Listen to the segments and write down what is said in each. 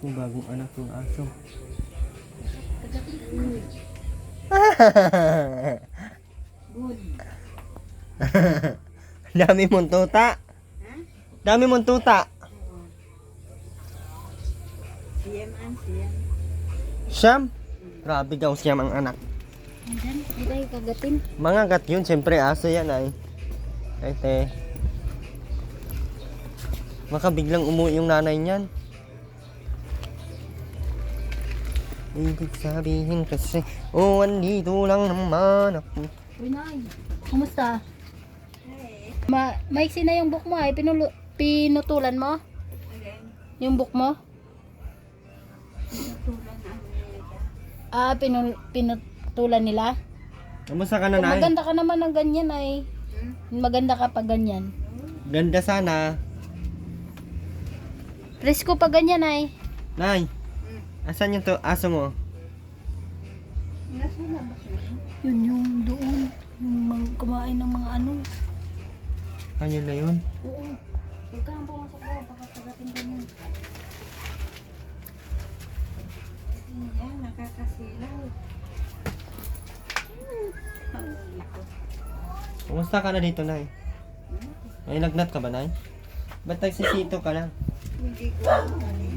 Yung bagong anak ng aso. Good. Dami mong tuta. Ha? Dami mong tuta. Siyam ang siyam. Siyam? Grabe daw siyam ang anak. Andan, hindi tayo kagatin. Mga gat yun, siyempre aso yan ay. Ay te. Baka biglang umuwi yung nanay niyan. Ibig sabihin kasi, oh, andito lang naman ako. Uy, Nay. Kumusta? Hey. Maiksi na yung book mo ay pinutulan mo? Again, Yung book mo? natulan ang nila. Ah, pinutulan nila? Kamusta ka na, Kung nay? maganda ka naman ng ganyan ay. Maganda ka pag ganyan. Ganda sana. Presko pag ganyan ay. Nay, asan yung aso mo? Nasa labas na. Yun yung doon. Yung kumain ng mga ano. Kanya na yun? Oo. Huwag kang pumasok daw. Baka pagating ganyan. Yan, nakakasilaw. Ang likod. Kumusta ka na dito, nay? May lagnat ka ba, nay? Ba't nagsisito ka lang? Hindi ko alam eh.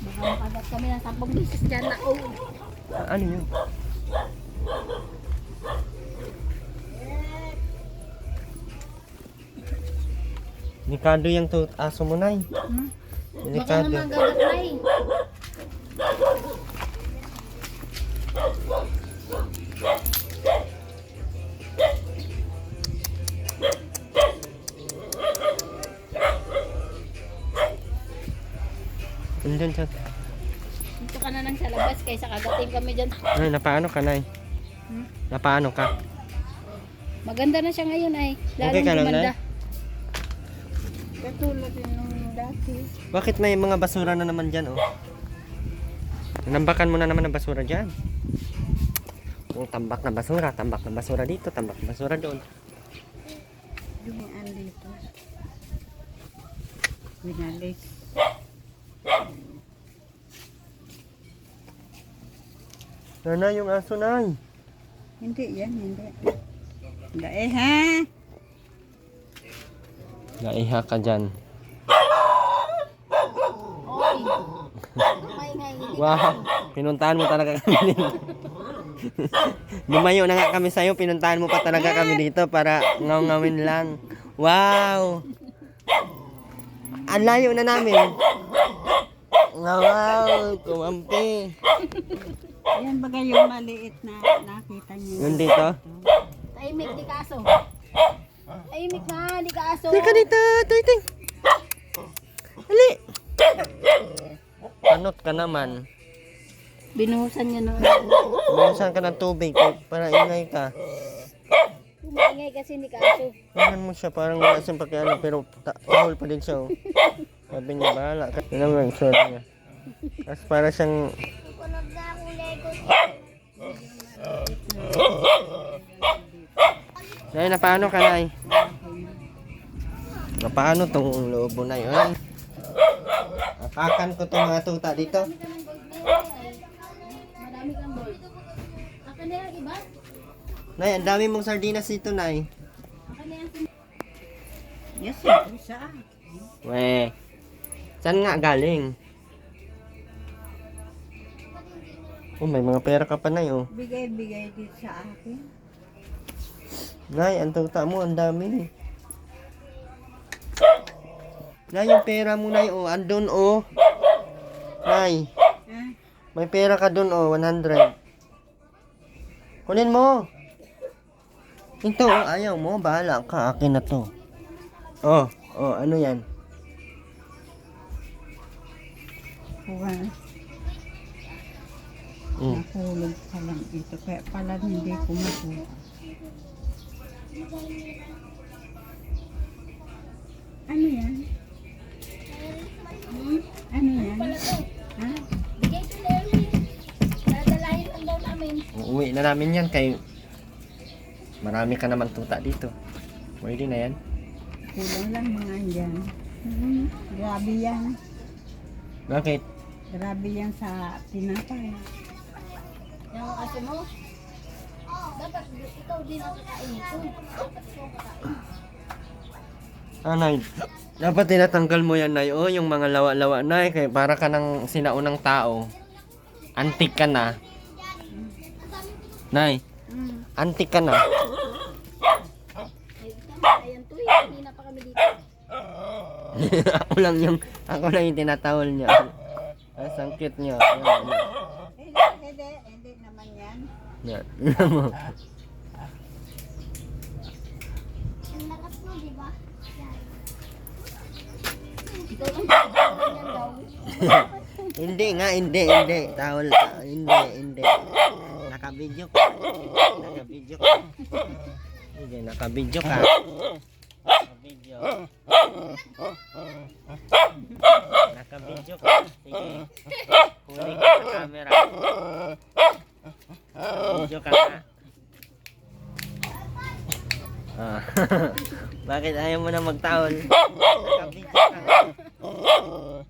Baka makagat kami ng 10 beses dyan na. Oh. Ano yun? Delikado yung aso mo, nay. Baka Delikado. naman gagat na eh. Andyan siya. Dito ka na nang sa labas kaysa kagating kami dyan. Ay, napaano ka, nay? Napaano ka? Maganda na siya ngayon ay. Lalong Okay ka lang, gumanda. Nay? Katulad din nung dati. Bakit may mga basura na naman dyan, oh? Nambakan mo na naman ang basura dyan. Yung tambak na basura dito, tambak na basura doon. Dumian dito. Binalis. Nana, yung aso, nay. Hindi yan, hindi. Hindi eh ha. Naiha ka dyan. Oy. Maingay. Wow, pinuntahan mo talaga kami dito. Lumayo na nga kami sa'yo, pinuntahan mo pa talaga kami dito para ngawin lang. Wow! Ang layo na namin. Wow, kumampi. Yan bagay yung maliit na nakita niyo. Yun dito. Tahimik di kaso. Tahimik na di kaso. Teka dito, Tuyting. Ali. Panot ka naman. Binuhusan niya na. Bumusan ka ng tubig para ingay ka. Maingay kasi ni kaso. Tingnan mo siya, parang wala siyang pakialam pero tahol pa din siya. Oh. Sabi niya, bahala ka. Tingnan mo yung itsura niya. Tapos para siyang... Nay, napaano ka, nay? Napaano tong lobo na yun? Apakan ko tong mga tuta dito. Marami kang ball. Akin na yung iba? Nay, ang dami mong sardinas dito, nay. Akin na yung Yes, ito sa akin. Weh, saan nga galing? Oh, may mga pera ka pa, nay, oh. Bigay-bigay din sa akin. Nay, ang tuta mo, ang dami. Nay, yung pera mo, nay, oh, andun, oh. Nay, Ha? may pera ka dun, oh, 100. Kunin mo. Ito, oh, ayaw mo, bahala ka, akin na to. Oh, oh, ano yan? Kuha. Nahulog pa lang ito. Kaya pala hindi ko makuha. Ano yan? Ano yan? Ha? bigay ko na yun. Dadalahin lang daw namin. Uuwi na namin yan kay marami ka naman tuta dito. Pwede na yan. Kulang lang mga andyan. Grabe yan. Bakit? Grabe yan sa tinapay. Yung aso mo. Dapat ikaw din ang kakain ito. Dapat ikaw ang kakain. Nay. Dapat tinatanggal mo yan, Nay. Oh, yung mga lawa-lawa, Nay. Kaya para ka ng sinaunang tao. Antik ka na. Nay, antik ka na. Ayan to eh. Hindi na pa kami dito. ako lang yung tinatawal niya. Ang sangkit niya. Yan. Hindi naman yan. Yan. Yan mo. Ang lakas mo, di ba? Ikaw lang yan daw. Hindi nga, hindi. Tawal. Hindi. Naka-video ka. Hindi, naka-video ka. Naka-video. Naka-video ka. Sige. Huli ka sa camera. Naka-video ka na. Ah. Bakit ayaw mo na magtawal? Naka-video ka.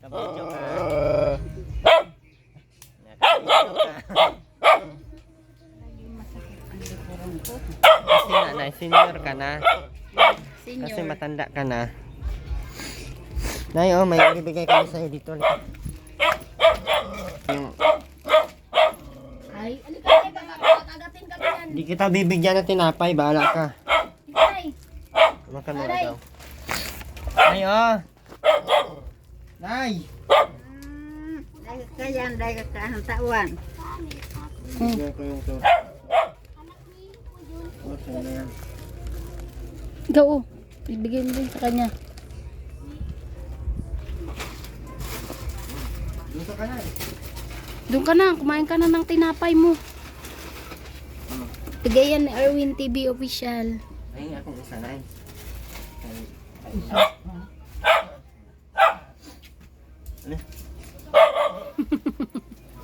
Naka-video ka. Naka-video ka. Kasi nanay, senior ka na. Kasi Senior. matanda ka na. Nay, oh, may bibigay kami sa'yo dito. Yung, Ay, alika ay kagatin kami yan. di kita bibigyan ng tinapay, bahala ka. Ay, Makan mo Aray. daw. Nay, oh. Nay. Dahil ka ang tawan. Bigyan ko yung tur. Okay na yan. ikaw oh. Ibigay mo din sa kanya. Dito ka na eh. Doon ka na, kumain ka na ng tinapay mo. Bigay yan ni Erwin TV Official. Ay, akong isa na eh. Ano?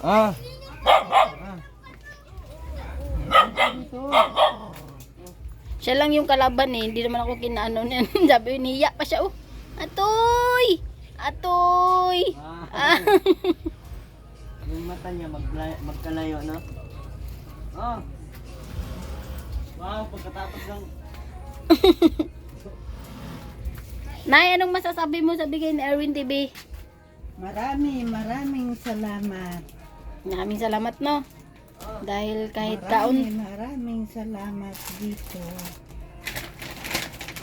Ah. Siya lang yung kalaban eh, hindi naman ako kinaano niyan. Sabi, niya pa siya oh. Atoy! Atoy! Ah. Yung mata niya magkalayo, no? Oh. Wow, pagkatapos ng... Nay, anong masasabi mo sa bigay ni Erwin TV? Maraming salamat. Maraming salamat no. Dahil kahit kaunti Maraming salamat dito.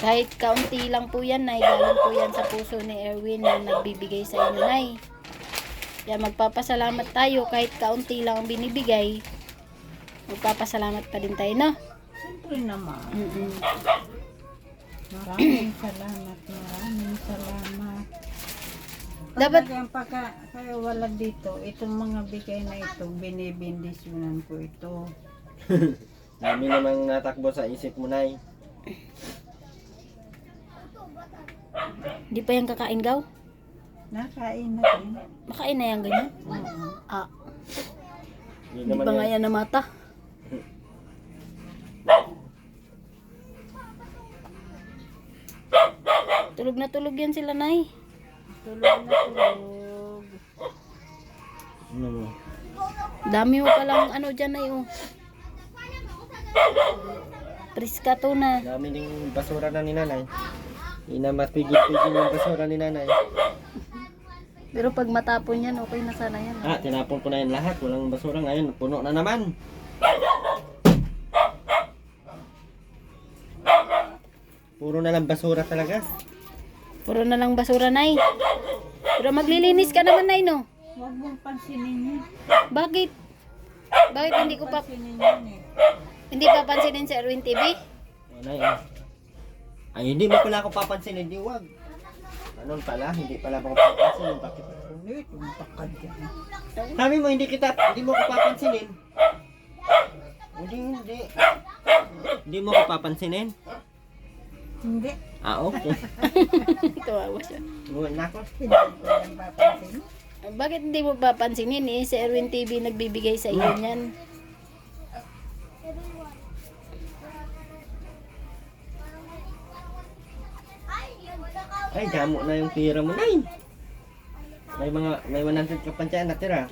kahit kaunti lang po yan, Nay, galing po yan sa puso ni Erwin na nagbibigay sa inyo, Nay. Kaya magpapasalamat tayo kahit kaunti lang ang binibigay. Magpapasalamat pa din tayo, no? Siyempre naman. Mm-mm. Maraming salamat. Dapat- Talagang pagka kayo wala dito, itong mga bigay na ito, binibindisyonan ko ito. Dami namang natakbo sa isip mo, Nay. Hindi pa yan kakain, Gaw? Nakain na rin. Makain na yan ganyan? Oo. Ah, Hindi hindi ba nga yan na mata? Tulog na tulog yan sila, Nay. Tulog na tulog. Ano mo? Dami mo palang ano dyan, Nay, oh. Priska to na. Dami ding basura na ni Nanay. Hindi na mapigil-pigil yung basura ni Nanay. Pero pag matapon yan, okay na sana yan. Ah, tinapon ko na yan lahat. Walang basura ngayon. Puno na naman. Puro na lang basura talaga. Puro na lang basura, Nay. Pero maglilinis ka naman, Nay, no? Huwag mong pansinin yan. Bakit? Bakit hindi ko pa Pansinin yan eh. hindi papansinin si Erwin TV? Nanay, ah. Ay, hindi mo pala ako papansinin. Hindi, wag. Ano pala? Hindi pala ako papansinin. Bakit? Ulit, umatakad yan. Sabi mo, hindi mo ko papansinin. Hindi. Hindi mo ko papansinin? Hindi. Ah, okay. Kawawa siya. Wala ko. Hindi ko yan papansinin. Bakit hindi mo papansinin eh? Si Erwin TV nagbibigay sa iyo niyan. Ay, damo na yung pira mo, Nay. May 100 ka pa dyan natira.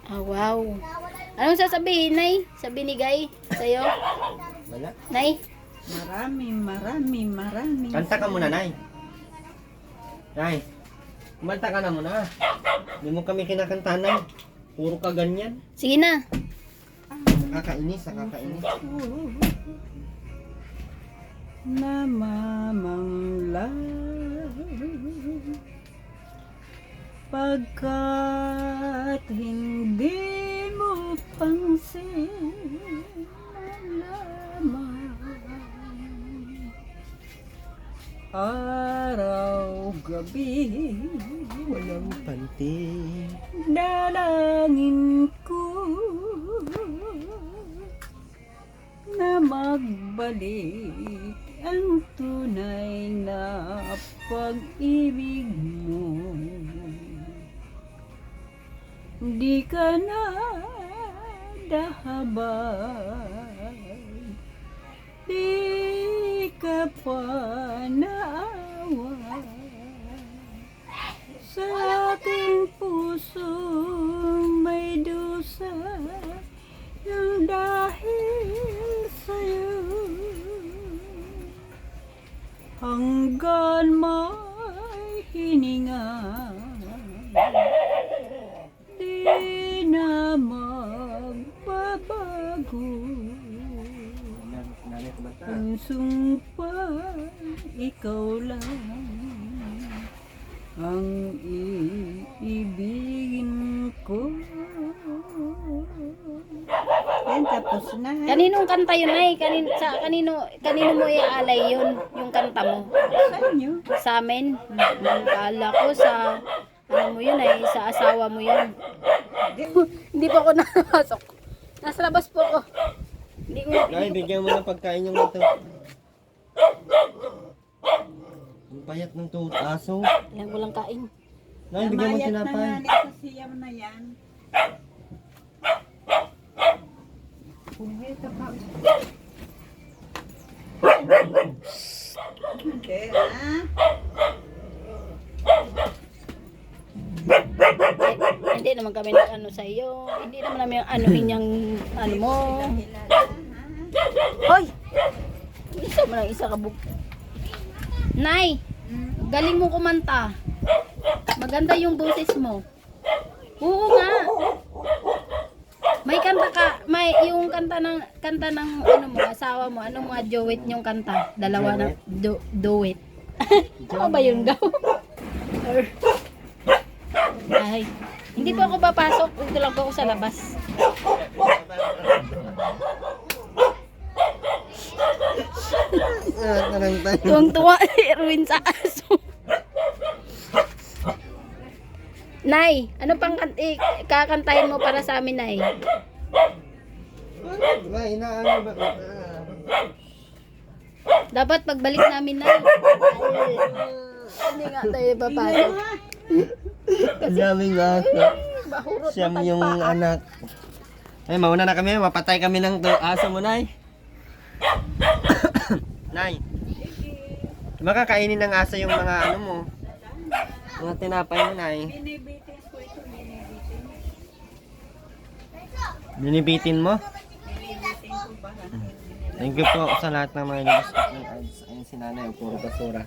Ah, wow. Anong sasabihin, Nay? Sa binigay sa'yo? Wala. Nay? Marami. Kanta ka muna, Nay. Nay, kumanta ka na muna. Hindi mo kami kinakanta, Nay. Puro ka ganyan. Sige na. Nakakainis. Namamangla pagkat hindi mo pansin lamang araw gabi Walang panting. dalangin ko na magbalik ang tunay na pag-ibig mo. Di ka na dahabay, di ka pa naawa sa aking puso may dusa yung dahil sa'yo hanggan may hininga di na magbabago Nanay, kumanta. ang sumpa ikaw lang ang iibigin ko. Yan, tapos na. Kaninong kanta yun, Nay? Kanino mo iaalay yun? Yung kanta mo? Sa inyo? Sa amin? Kala ko sa, ano mo yun ay, sa asawa mo yun. Hindi pa ako nakapasok. Nasa labas po ako. Hindi ko, Nay, bigyan mo ng pagkain yung ito. Ang payat ng aso. yan ko lang kain. Nay, bigyan mo Namayat tinapay. na nga sa siyam na yan. Hindi Hindi naman kami nag ano sa iyo. Hindi naman namin anuhin yung ano mo. Hoy! Isa mo lang isa ka buk. Nay! Galing mo kumanta. Maganda yung boses mo. Oo nga. May kanta ka, may yung kanta ng ano mo, asawa mo, anong mga duet yung kanta? Dalawa na duet. Ano ba yung daw? Ay, hindi po ako papasok. Dito lang po ako sa labas. Tuwang-tuwa si Erwin sa aso. Nay, ano pang kakantahin mo para sa amin, Nay? Nay, inaano ba? Dapat pagbalik namin, Nay. Hindi nga tayo papasok. Ang daming aso. Bahurot Siyam na yung tagpaan. anak. Ay, mauna na kami. Mapatay kami ng aso mo, Nay. Nay. Makakainin ng aso yung mga ano mo. Mga tinapay mo, Nay. binibitin ko ito, binibitin. Binibitin mo? Binibitin ko ba? Thank you po sa lahat ng mga nag-stop ng ads. Ayun si nanay, puro basura.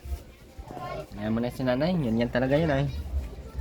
Ayaw mo na si nanay, yun yan talaga yun ay.